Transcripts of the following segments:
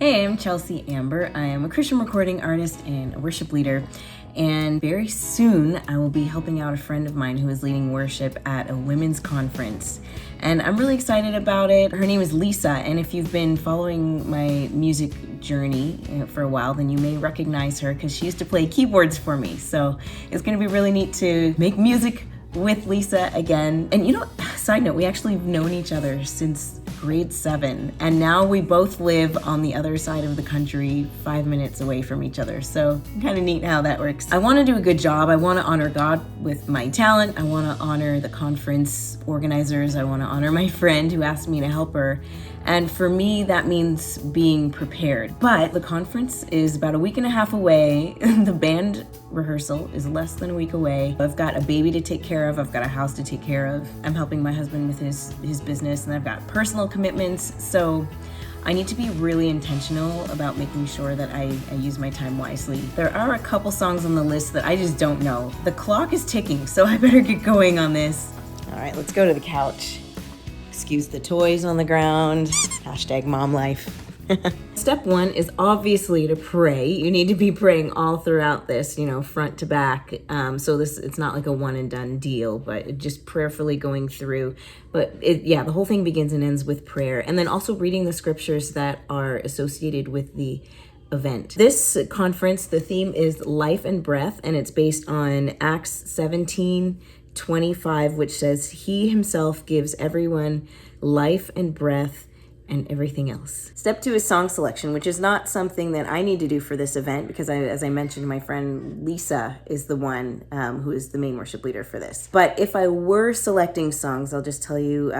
Hey, I'm Chelsea Amber. I am a Christian recording artist and a worship leader. And very soon I will be helping out a friend of mine who is leading worship at a women's conference. And I'm really excited about it. Her name is Lisa. And if you've been following my music journey for a while, then you may recognize her because she used to play keyboards for me. So it's going to be really neat to make music with Lisa again. And side note, we actually have known each other since grade 7, and now we both live on the other side of the country, 5 minutes away from each other. So kind of neat how that works. I want to do a good job. I want to honor God with my talent. I want to honor the conference organizers. I want to honor my friend who asked me to help her. And for me, that means being prepared. But the conference is about a week and a half away. The band rehearsal is less than a week away. I've got a baby to take care of. I've got a house to take care of. I'm helping my husband with his business, and I've got personal commitments. So I need to be really intentional about making sure that I use my time wisely. There are a couple songs on the list that I just don't know. The clock is ticking, so I better get going on this. All right, let's go to the couch. Excuse the toys on the ground. Hashtag mom life. Step 1 is obviously to pray. You need to be praying all throughout this, front to back. So it's not like a one and done deal, but just prayerfully going through. But the whole thing begins and ends with prayer. And then also reading the scriptures that are associated with the event. This conference, the theme is life and breath, and it's based on Acts 17:25, which says, "He himself gives everyone life and breath and everything else." Step 2 is song selection, which is not something that I need to do for this event because as I mentioned, my friend Lisa is the one who is the main worship leader for this. But if I were selecting songs, I'll just tell you,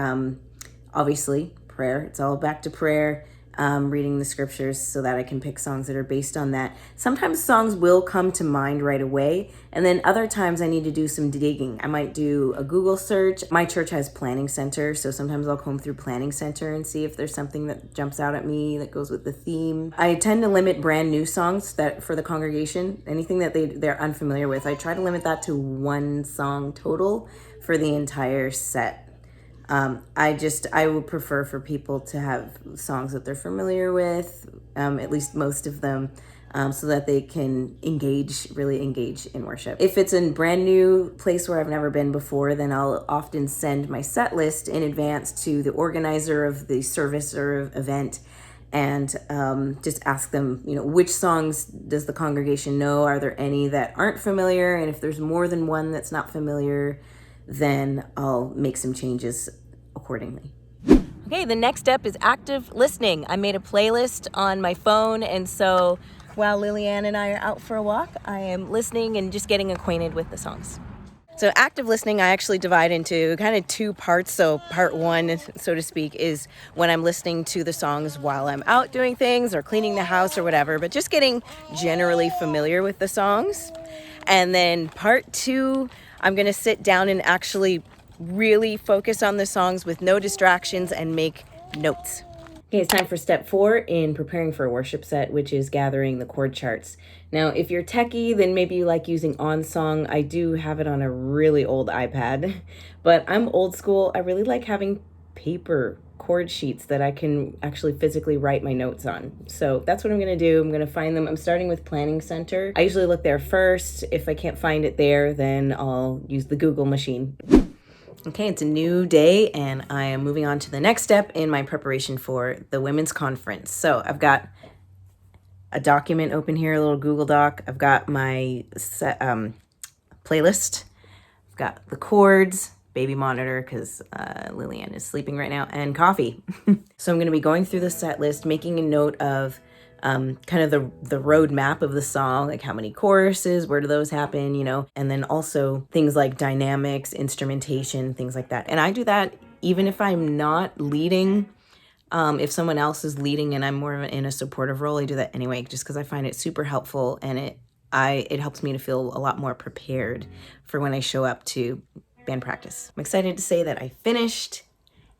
obviously, prayer. It's all back to prayer. Reading the scriptures so that I can pick songs that are based on that. Sometimes songs will come to mind right away, and then other times I need to do some digging. I might do a Google search. My church has Planning Center, so sometimes I'll comb through Planning Center and see if there's something that jumps out at me that goes with the theme. I tend to limit brand new songs that for the congregation, anything that they're unfamiliar with. I try to limit that to one song total for the entire set. I would prefer for people to have songs that they're familiar with, at least most of them, so that they can really engage in worship. If it's a brand new place where I've never been before, then I'll often send my set list in advance to the organizer of the service or event and just ask them, which songs does the congregation know? Are there any that aren't familiar? And if there's more than one that's not familiar, then I'll make some changes accordingly. Okay, the next step is active listening. I made a playlist on my phone, and so while Lillian and I are out for a walk, I am listening and just getting acquainted with the songs. So active listening, I actually divide into kind of 2 parts. So part 1, so to speak, is when I'm listening to the songs while I'm out doing things or cleaning the house or whatever, but just getting generally familiar with the songs. And then part 2, I'm going to sit down and actually really focus on the songs with no distractions and make notes. Okay, it's time for step 4 in preparing for a worship set, which is gathering the chord charts. Now, if you're techie, then maybe you like using OnSong. I do have it on a really old iPad, but I'm old school. I really like having paper chord sheets that I can actually physically write my notes on. So that's what I'm going to do. I'm going to find them. I'm starting with Planning Center. I usually look there first. If I can't find it there, then I'll use the Google machine. Okay, it's a new day, and I am moving on to the next step in my preparation for the women's conference. So I've got a document open here, a little Google Doc. I've got my playlist. I've got the chords, baby monitor because Lillian is sleeping right now, and coffee. So I'm going to be going through the set list, making a note of kind of the road map of the song, like how many choruses, where do those happen, and then also things like dynamics, instrumentation, things like that. And I do that even if I'm not leading. If someone else is leading and I'm more in a supportive role, I do that anyway, just because I find it super helpful, and it helps me to feel a lot more prepared for when I show up to band practice. I'm excited to say that I finished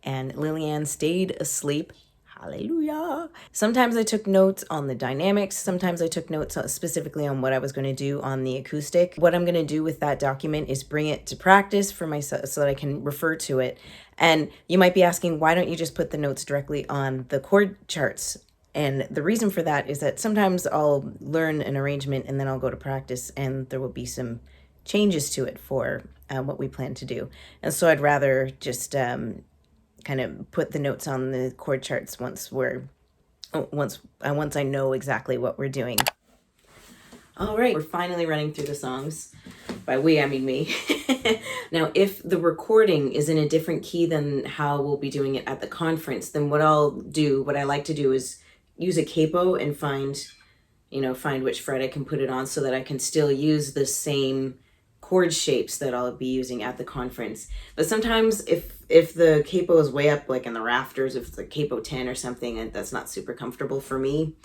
and Lillian stayed asleep. Hallelujah. Sometimes I took notes on the dynamics. Sometimes I took notes specifically on what I was going to do on the acoustic. What I'm going to do with that document is bring it to practice for myself so that I can refer to it. And you might be asking, why don't you just put the notes directly on the chord charts? And the reason for that is that sometimes I'll learn an arrangement and then I'll go to practice and there will be some changes to it for what we plan to do. And so I'd rather just kind of put the notes on the chord charts once I know exactly what we're doing. All right, we're finally running through the songs. By we, I mean me. Now, if the recording is in a different key than how we'll be doing it at the conference, then what I like to do is use a capo and find which fret I can put it on so that I can still use the same chord shapes that I'll be using at the conference. But sometimes if the capo is way up, like in the rafters, if it's a capo 10 or something, and that's not super comfortable for me.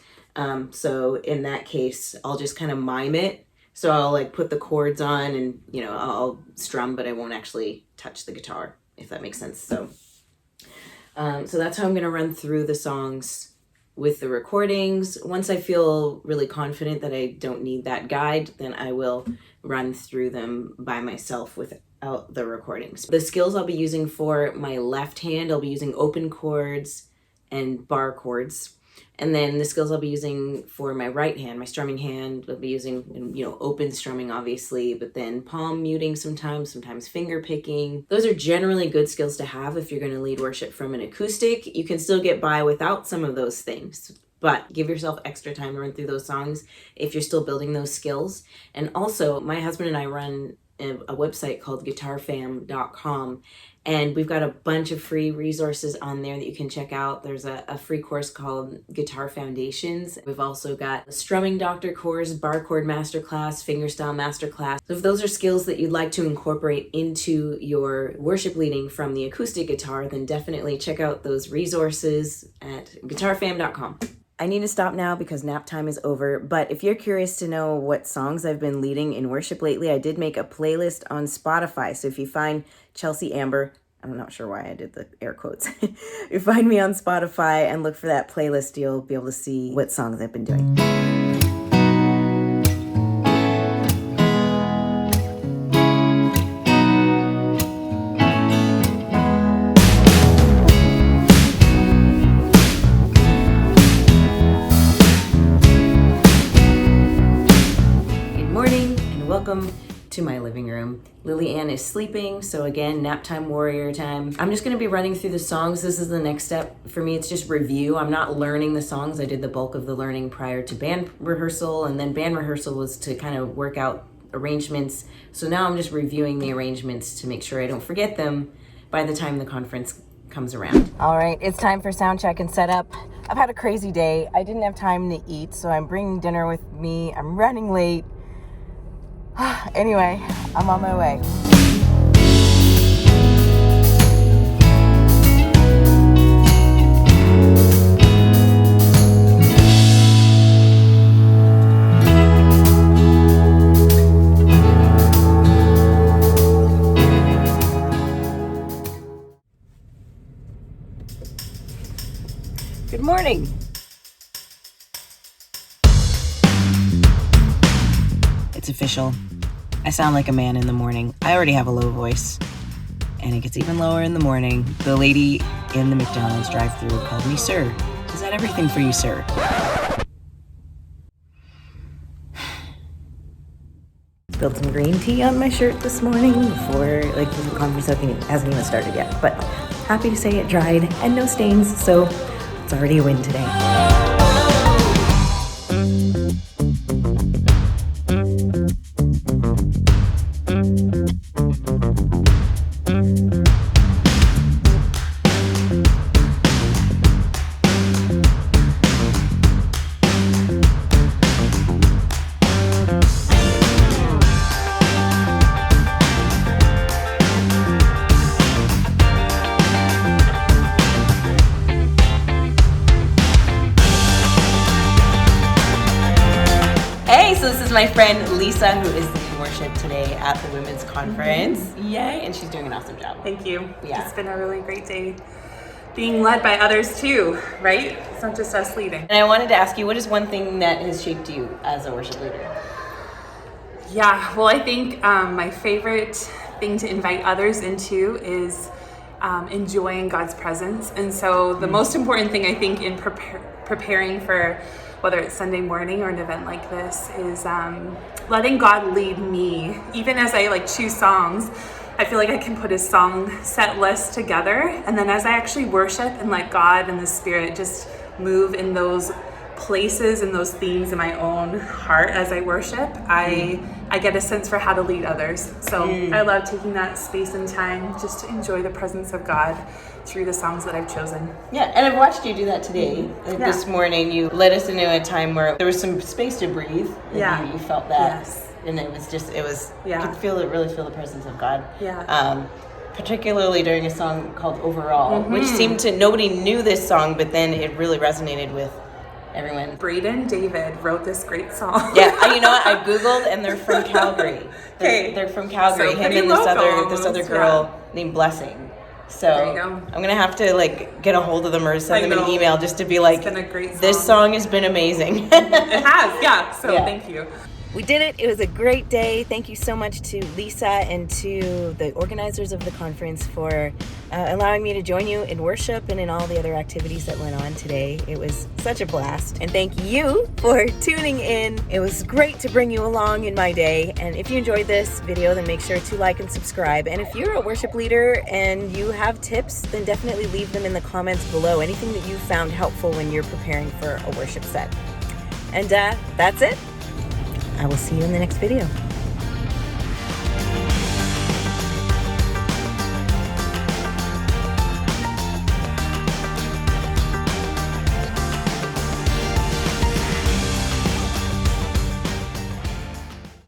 So in that case, I'll just kind of mime it. So I'll like put the chords on and, I'll strum, but I won't actually touch the guitar, if that makes sense. So that's how I'm going to run through the songs with the recordings. Once I feel really confident that I don't need that guide, then I will run through them by myself without the recordings. The skills I'll be using for my left hand, I'll be using open chords and bar chords. And then the skills I'll be using for my right hand, my strumming hand, I'll be using, open strumming, obviously, but then palm muting sometimes finger picking. Those are generally good skills to have if you're going to lead worship from an acoustic. You can still get by without some of those things, but give yourself extra time to run through those songs if you're still building those skills. And also, my husband and I run a website called guitarfam.com. And we've got a bunch of free resources on there that you can check out. There's a free course called Guitar Foundations. We've also got a strumming doctor course, bar chord masterclass, fingerstyle masterclass. So if those are skills that you'd like to incorporate into your worship leading from the acoustic guitar, then definitely check out those resources at guitarfam.com. I need to stop now because nap time is over, but if you're curious to know what songs I've been leading in worship lately, I did make a playlist on Spotify. So if you find Chelsea Amber, I'm not sure why I did the air quotes. You find me on Spotify and look for that playlist, you'll be able to see what songs I've been doing. Welcome to my living room. Lily Ann is sleeping, so again, nap time, warrior time. I'm just going to be running through the songs. This is the next step for me. It's just review. I'm not learning the songs. I did the bulk of the learning prior to band rehearsal, and then band rehearsal was to kind of work out arrangements. So now I'm just reviewing the arrangements to make sure I don't forget them by the time the conference comes around. All right, it's time for sound check and setup. I've had a crazy day. I didn't have time to eat, so I'm bringing dinner with me. I'm running late. Anyway, I'm on my way. Good morning. It's official. I sound like a man in the morning. I already have a low voice, and it gets even lower in the morning. The lady in the McDonald's drive-thru called me sir. Is that everything for you, sir? Spilled some green tea on my shirt this morning before, the conference hasn't even started yet. But happy to say it dried and no stains, so it's already a win today. So this is my friend Lisa, who is leading worship today at the women's conference. Mm-hmm. Yay! And she's doing an awesome job. Thank you. Yeah. It's been a really great day being led by others too, right? It's not just us leading. And I wanted to ask you, what is one thing that has shaped you as a worship leader? Yeah, well, I think my favorite thing to invite others into is enjoying God's presence. And so the most important thing I think in preparing for whether it's Sunday morning or an event like this is letting God lead me. Even as I like choose songs, I feel like I can put a song set list together, and then as I actually worship and let God and the Spirit just move in those places and those themes in my own heart as I worship, I get a sense for how to lead others. So I love taking that space and time just to enjoy the presence of God through the songs that I've chosen. Yeah, and I've watched you do that today. This morning, you led us into a time where there was some space to breathe. And you felt that. Yes. And it was, you could really feel the presence of God. Yeah. Particularly during a song called Overall, which seemed to, nobody knew this song, but then it really resonated with everyone. Braden David wrote this great song. Yeah, you know what? I Googled, and they're from Calgary. They're from Calgary. So Him and this other girl named Blessing. So There you go. I'm gonna have to like get a hold of them or send them an email just to be like, It's been a great song. this song has been amazing. It has, yeah. So thank you. We did it. It was a great day. Thank you so much to Lisa and to the organizers of the conference for allowing me to join you in worship and in all the other activities that went on today. It was such a blast. And thank you for tuning in. It was great to bring you along in my day. And if you enjoyed this video, then make sure to like and subscribe. And if you're a worship leader and you have tips, then definitely leave them in the comments below. Anything that you found helpful when you're preparing for a worship set. And that's it. I will see you in the next video.